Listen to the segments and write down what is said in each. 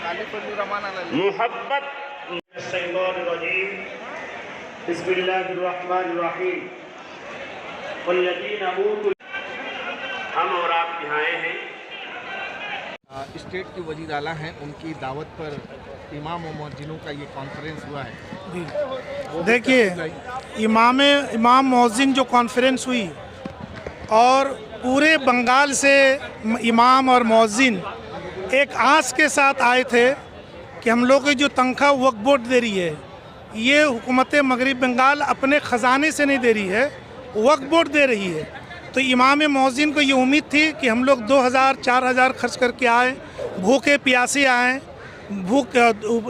मोहब्बत हम और आप यहाँ आए हैं। स्टेट के वज़ीर आला हैं, उनकी दावत पर इमाम और मुअज्जिनों का ये कॉन्फ्रेंस हुआ है। देखिए, इमाम मुअज्जिन जो कॉन्फ्रेंस हुई और पूरे बंगाल से इमाम और मुअज्जिन एक आस के साथ आए थे कि हम लोग की जो तनख्वाह वक्फ बोर्ड दे रही है, ये हुकूमत मगरिब बंगाल अपने ख़जाने से नहीं दे रही है, वक्फ बोर्ड दे रही है। तो इमाम मुअज्जिन को ये उम्मीद थी कि हम लोग 2000-4000 खर्च करके आए, भूखे प्यासे आए, भूख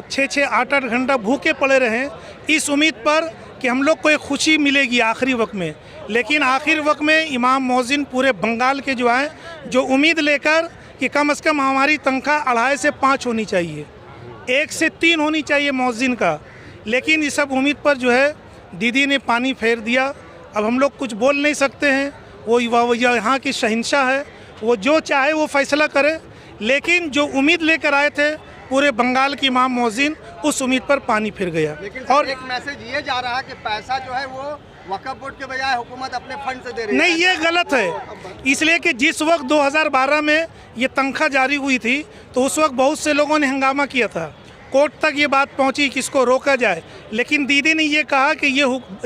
6-8 घंटा भूखे पड़े रहें, इस उम्मीद पर कि हम लोग को एक खुशी मिलेगी आखिरी वक्त में। लेकिन आखिरी वक्त में इमाम मुअज्जिन पूरे बंगाल के जो हैं, जो उम्मीद लेकर कि कम से कम हमारी तनख्वाह 2.5 से 5 होनी चाहिए, 1 से 3 होनी चाहिए मुअज्जिन का, लेकिन इस सब उम्मीद पर जो है दीदी ने पानी फेर दिया। अब हम लोग कुछ बोल नहीं सकते हैं, वो यहाँ की शहंशाह है, वो जो चाहे वो फैसला करे। लेकिन जो उम्मीद लेकर आए थे पूरे बंगाल की इमाम मुअज्जिन, उस उम्मीद पर पानी फिर गया। और एक मैसेज ये जा रहा है कि पैसा जो है वो वक्फ बोर्ड के बजाय हुकूमत अपने फंड से दे रही है। नहीं, ये गलत है, इसलिए कि जिस वक्त 2012 में ये तनख्वाह जारी हुई थी तो उस वक्त बहुत से लोगों ने हंगामा किया था, कोर्ट तक ये बात पहुंची कि इसको रोका जाए। लेकिन दीदी ने ये कहा कि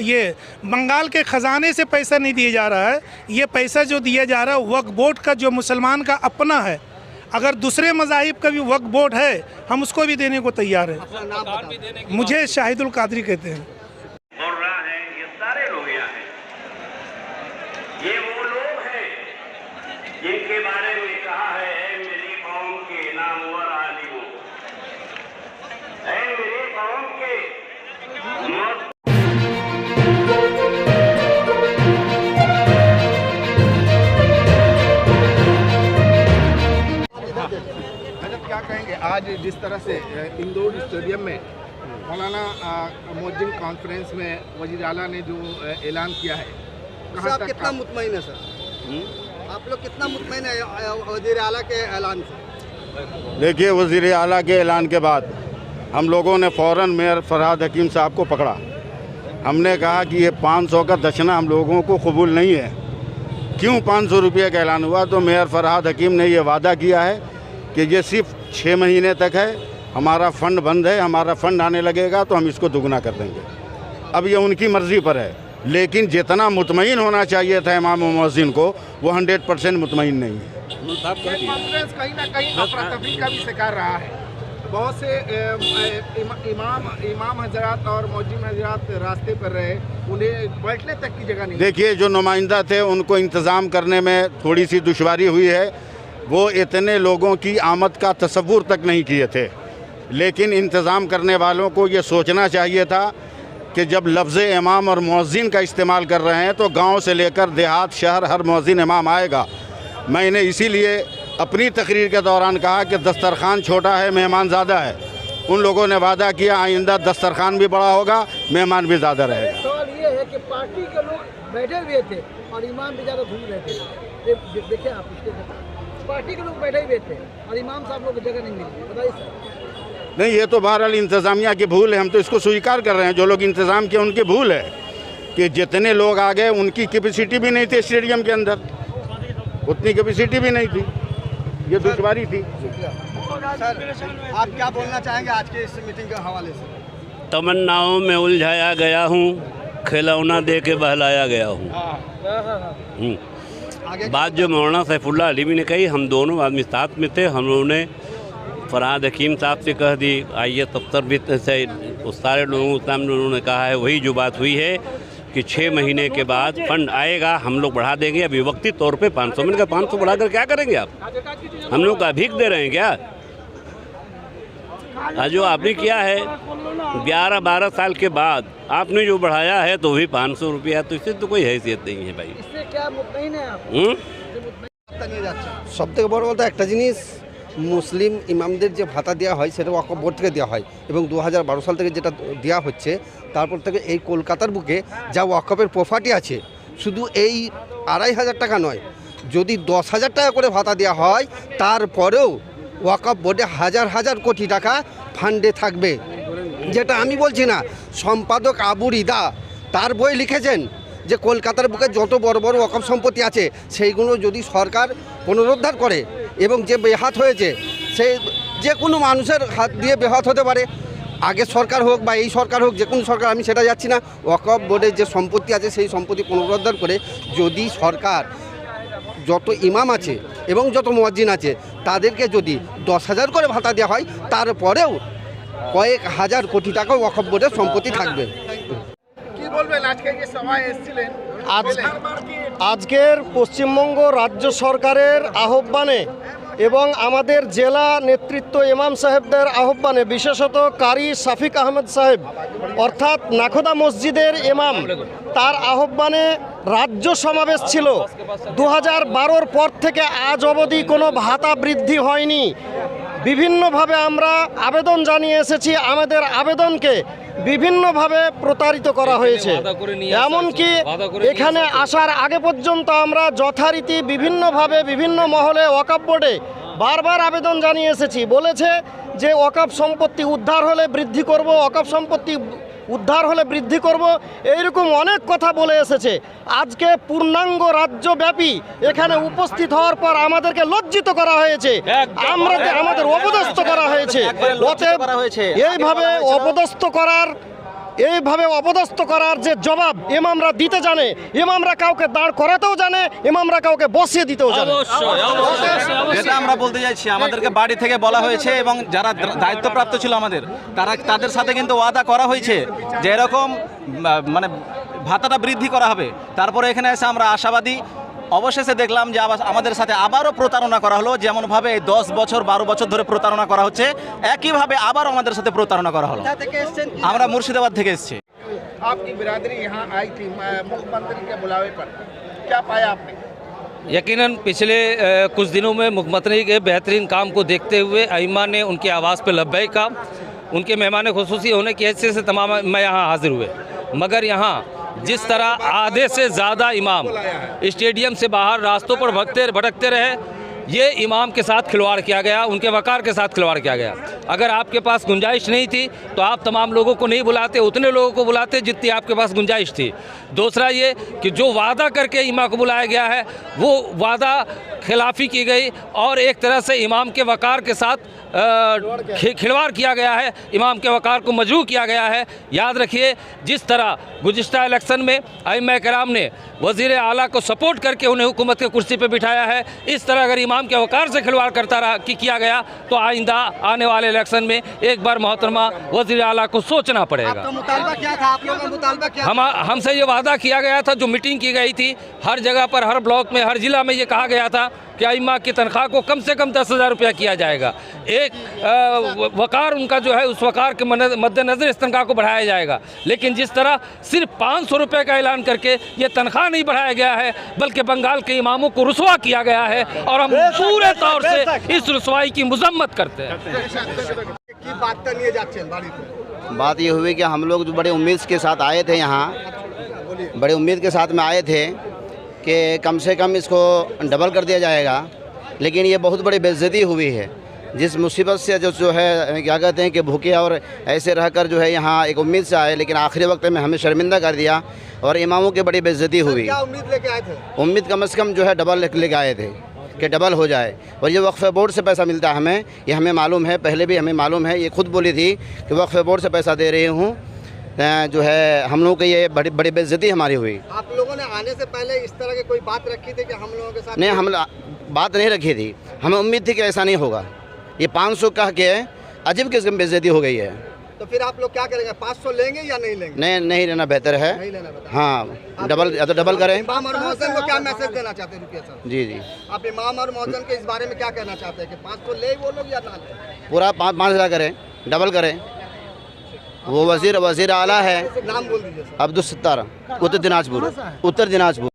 ये बंगाल के ख़जाने से पैसा नहीं दिया जा रहा है, ये पैसा जो दिया जा रहा है वक्फ बोर्ड का, जो मुसलमान का अपना है। अगर दूसरे मज़ाहिब का भी वक्फ बोर्ड है, हम उसको भी देने को तैयार हैं। मुझे शाहिदुल कादरी कहते हैं। और रहा है, ये सारे लोग यहाँ हैं, ये वो लोग हैं जिनके बारे में कहा है, ऐ मेरी कौम के नामवर आलिमों, ऐ मेरी कौम के क्या कहेंगे आज जिस तरह से इंदौर स्टेडियम में मौलाना मुअज्जिन कॉन्फ्रेंस में वज़ीर आला ने जो ऐलान किया है, आप कितना मुतमईन है सर? आप लोग कितना मुतमईन है वज़ीर आला के ऐलान से? देखिए, वज़ीर आला के ऐलान के बाद हम लोगों ने फ़ौरन मेयर फरहाद हकीम साहब को पकड़ा। हमने कहा कि ये 500 का दक्षिणा हम लोगों को कबूल नहीं है। क्यों 500 रुपये का ऐलान हुआ? तो मेयर फरहाद हकीम ने ये वादा किया है कि ये सिर्फ 6 महीने तक है, हमारा फ़ंड बंद है, हमारा फ़ंड आने लगेगा तो हम इसको दुगना कर देंगे। अब ये उनकी मर्ज़ी पर है, लेकिन जितना मुतमईन होना चाहिए था इमाम मुअज्जिन को, वो 100% मुतमईन नहीं है। कॉन्फ्रेंस कहीं ना कहीं अफरा-तफरी का भी शिकार रहा है। बहुत से इमाम हजरात और मुअज्जिन हजरात रास्ते पर रहे, उन्हें बैठने तक की जगह नहीं। देखिए, जो नुमाइंदा थे उनको इंतज़ाम करने में थोड़ी सी दुश्वारी हुई है, वो इतने लोगों की आमद का तसव्वुर तक नहीं किए थे। लेकिन इंतज़ाम करने वालों को ये सोचना चाहिए था कि जब लफ्ज़ इमाम और मुअज्जिन का इस्तेमाल कर रहे हैं तो गांव से लेकर देहात, शहर, हर मुअज्जिन इमाम आएगा। मैंने इसीलिए अपनी तकरीर के दौरान कहा कि दस्तरखान छोटा है, मेहमान ज़्यादा है। उन लोगों ने वादा किया आइंदा दस्तरखान भी बड़ा होगा, मेहमान भी ज़्यादा रहेगा। सवाल ये है कि पार्टी के लोग बैठे हुए थे और इमाम भी ज़्यादा घूम रहे थे। देखिए, आप पार्टी के लोग बैठे हुए थे और इमाम साहब लोग जगह नहीं मिली, बताइए सर। नहीं, ये तो बहरहाल इंतज़ामिया की भूल है, हम तो इसको स्वीकार कर रहे हैं। जो लोग इंतज़ाम किए उनकी भूल है कि जितने लोग आ गए उनकी कैपेसिटी भी नहीं थी स्टेडियम के अंदर, उतनी कैपेसिटी भी नहीं थी, ये दुश्वारी थी। सर, आप क्या बोलना चाहेंगे आज के इस मीटिंग के हवाले से? तमन्नाओं में उलझाया गया हूँ, खिलौना दे के बहलाया गया हूँ। बात जो मौलाना सैफुल्लाह अलीवी ने कही, हम दोनों आदमी साथ में थे, हम लोगों ने फरहाद हकीम साहब से कह दी, आइए दफ्तर भी से उस सारे लोगों के सामने उन्होंने कहा है, वही जो बात हुई है कि 6 महीने के बाद फंड आएगा, हम लोग बढ़ा देंगे। अभी वक्ती तौर पे 500 मिनट का 500 बढ़ाकर क्या करेंगे आप? हम लोग का भीख दे रहे हैं क्या? जो आपने किया है 11-12 साल के बाद आपने जो बढ़ाया है तो भी 500 रुपया, तो इससे तो कोई हैसियत नहीं है भाई। इससे क्या मुतमईन है आप? সবথেকে বড় কথা একটা জিনিস, মুসলিম ইমামদের যে ভাতা দেওয়া হয় সেটা ওয়াকফ বোর্ড থেকে দেওয়া হয় এবং 2012 সাল থেকে যেটা দেওয়া হচ্ছে, তারপর থেকে এই কলকাতার বুকে যা ওয়াকফের প্রপার্টি আছে, শুধু এই 2500 টাকা নয়, যদি 10,000 টাকা করে ভাতা দেওয়া হয় তারপরেও ওয়াকফ বোর্ডে হাজার হাজার কোটি টাকা ফান্ডে থাকবে, যেটা আমি বলছি না। সম্পাদক আবু রিদা তার বই লিখেছেন যে কলকাতার বুকে যত বড় বড় ওয়াকফ সম্পত্তি আছে সেইগুলো যদি সরকার পুনরুদ্ধার করে এবং যে বেহাত হয়েছে সেই যে কোনো মানুষের হাত দিয়ে বেহাত হতে পারে, আগের সরকার হোক বা এই সরকার হোক, যে কোনো সরকার, আমি সেটা যাচ্ছি না। ওয়াকফ বোর্ডের যে সম্পত্তি আছে সেই সম্পত্তি পুনরুদ্ধার করে যদি সরকার যত ইমাম আছে এবং যত মুয়াজ্জিন আছে তাদেরকে যদি 10,000 করে ভাতা দেওয়া হয়, তারপরেও কয়েক হাজার কোটি টাকা ওয়াকফ বোর্ডের সম্পত্তি থাকবে। কি বলবেন আজকে যে সভায় এসেছিলেন? আজকের পশ্চিমবঙ্গ রাজ্য সরকারের আহ্বানে এবং আমাদের জেলা নেতৃত্ব ইমাম সাহেবদের আহ্বানে, বিশেষত কারি শাফিক আহমেদ সাহেব অর্থাৎ নাখোদা মসজিদের ইমাম, তার আহ্বানে রাজ্য সমাবেশ ছিল। 2012-র পর থেকে আজ অবধি কোনো ভাতা বৃদ্ধি হয়নি। বিভিন্নভাবে আমরা আবেদন জানিয়ে এসেছি, আমাদের আবেদনকে বিভিন্নভাবে প্রতারিত করা হয়েছে। এমনকি এখানে আসার আগে পর্যন্ত আমরা যথারীতি বিভিন্নভাবে বিভিন্ন মহলে ওয়াকফ বোর্ডে বারবার আবেদন জানিয়ে এসেছি। বলেছে যে ওয়াকফ সম্পত্তি উদ্ধার হলে বৃদ্ধি করব, ওয়াকফ সম্পত্তি উদ্ধার হলে বৃদ্ধি করব, এইরকম অনেক কথা বলে এসেছে। আজকে পূর্ণাঙ্গ রাজ্যব্যাপী এখানে উপস্থিত হওয়ার পর আমাদেরকে লজ্জিত করা হয়েছে, আমাদের অপদস্থ করা হয়েছে। অতএব এইভাবে অপদস্থ করার যে জবাব ইমামরা দিতে জানে, ইমামরা কাউকে দাঁড় করাতেও জানে, ইমামরা কাউকে বসিয়ে দিতেও জানে। যেটা আমরা বলতে চাইছি, আমাদেরকে বাড়ি থেকে বলা হয়েছে এবং যারা দায়িত্বপ্রাপ্ত ছিল তাদের সাথে কিন্তু ওয়াদা করা হয়েছে যে এরকম মানে ভাতাটা বৃদ্ধি করা হবে। তারপরে এখানে এসে আমরা আশাবাদী, অবশেষে দেখলাম যে আমাদের সাথে আবারও প্রতারণা করা হলো। যেমনভাবে 10 বছর 12 বছর ধরে প্রতারণা করা হচ্ছে, একইভাবে আবারও আমাদের সাথে প্রতারণা করা হলো। আমরা মুর্শিদাবাদ থেকে এসেছি। आपकी बिरादरी यहाँ आई थी मुख्यमंत्री के बुलावे पर, क्या पाया आपने? यकीनन पिछले कुछ दिनों में मुख्यमंत्री के बेहतरीन काम को देखते हुए अइम्मा ने उनकी आवाज़ पर लब्बैक कहा। उनके मेहमान खुसूसी होने की हैसियत से तमाम मैं यहाँ हाजिर हुए, मगर यहाँ जिस तरह आधे से ज़्यादा इमाम स्टेडियम से बाहर रास्तों पर भटकते रहे, ये इमाम के साथ खिलवाड़ किया गया, उनके वक़ार के साथ खिलवाड़ किया गया। अगर आपके पास गुंजाइश नहीं थी तो आप तमाम लोगों को नहीं बुलाते, उतने लोगों को बुलाते जितनी आपके पास गुंजाइश थी। दूसरा ये कि जो वादा करके इमाम को बुलाया गया है वो वादा खिलाफ़ी की गई और एक तरह से इमाम के वक़ार के साथ खिलवाड़ किया गया है, इमाम के वक़ार को मजरूह किया गया है। याद रखिए, जिस तरह गुज़िश्ता इलेक्शन में अइम्मा कराम ने वज़ीर आला को सपोर्ट करके उन्हें हुकूमत के कुर्सी पर बिठाया है, इस तरह अगर इमाम के वक़ार से खिलवाड़ किया गया तो आइंदा आने वाले इलेक्शन में एक बार मोहतरमा वज़ीर आला को सोचना पड़ेगा। मुतालबा क्या था आप लोगों का? मुतालबा क्या? हमसे ये वादा किया गया था, जो मीटिंग की गई थी, हर जगह पर, हर ब्लॉक में, हर ज़िला में ये कहा गया था कि अइम्मा की तनख्वाह को कम से कम 10,000 रुपया किया जाएगा। एक वक़ार उनका जो है, उस वक़ार के मद्देनज़र इस तनख्वाह को बढ़ाया जाएगा। लेकिन जिस तरह सिर्फ 500 रुपये का ऐलान करके ये तनख्वाह नहीं बढ़ाया गया है, बल्कि बंगाल के इमामों को रुसवा किया गया है और हम पूरे तौर से इस रुसवाई की मजम्मत करते हैं। बात ये हुई कि हम लोग जो बड़े उम्मीद के साथ आए थे यहाँ, बड़े उम्मीद के साथ में आए थे कि कम से कम इसको डबल कर दिया जाएगा, लेकिन ये बहुत बड़ी बेइज्जती हुई है। जिस मुसीबत से जो है क्या कहते हैं कि भूखे और ऐसे रहकर जो है यहाँ एक उम्मीद से आए, लेकिन आखिरी वक्त में हमें शर्मिंदा कर दिया और इमामों की बड़ी बेइज्जती हुई। क्या उम्मीद लेके आए थे? उम्मीद कम से कम जो है डबल लेके आए थे कि डबल हो जाए। और ये वक्फ बोर्ड से पैसा मिलता है हमें, ये हमें मालूम है, पहले भी हमें मालूम है। ये खुद बोली थी कि वक्फ बोर्ड से पैसा दे रही हूँ, जो है हम लोगों की ये बड़ी बड़ी बेइज्जती हमारी हुई। आप लोगों ने आने से पहले इस तरह की कोई बात रखी थी कि हम लोगों के साथ? नहीं, हम बात नहीं रखी थी, हमें उम्मीद थी कि ऐसा नहीं होगा। ये 500 कह के अजीब किस्म की बेइज्जती हो गई है। तो फिर आप लोग क्या करेंगे? 500 लेंगे या नहीं लेंगे? नहीं लेना बेहतर है। नहीं लेना बेहतर। हाँ, डबल या तो डबल करें। इमाम और मौज़िन को क्या मैसेज देना चाहते हैं? रुकिए सर, जी जी, आप इमाम और मौज़िन के इस बारे में क्या कहना चाहते हैं कि 500 ले वो लोग या ना ले? पूरा 5,000 करें, डबल करें। वो वज़ीर आला है, नाम बोल दीजिए सर। अब्दुल सत्तार, उत्तर दिनाजपुर।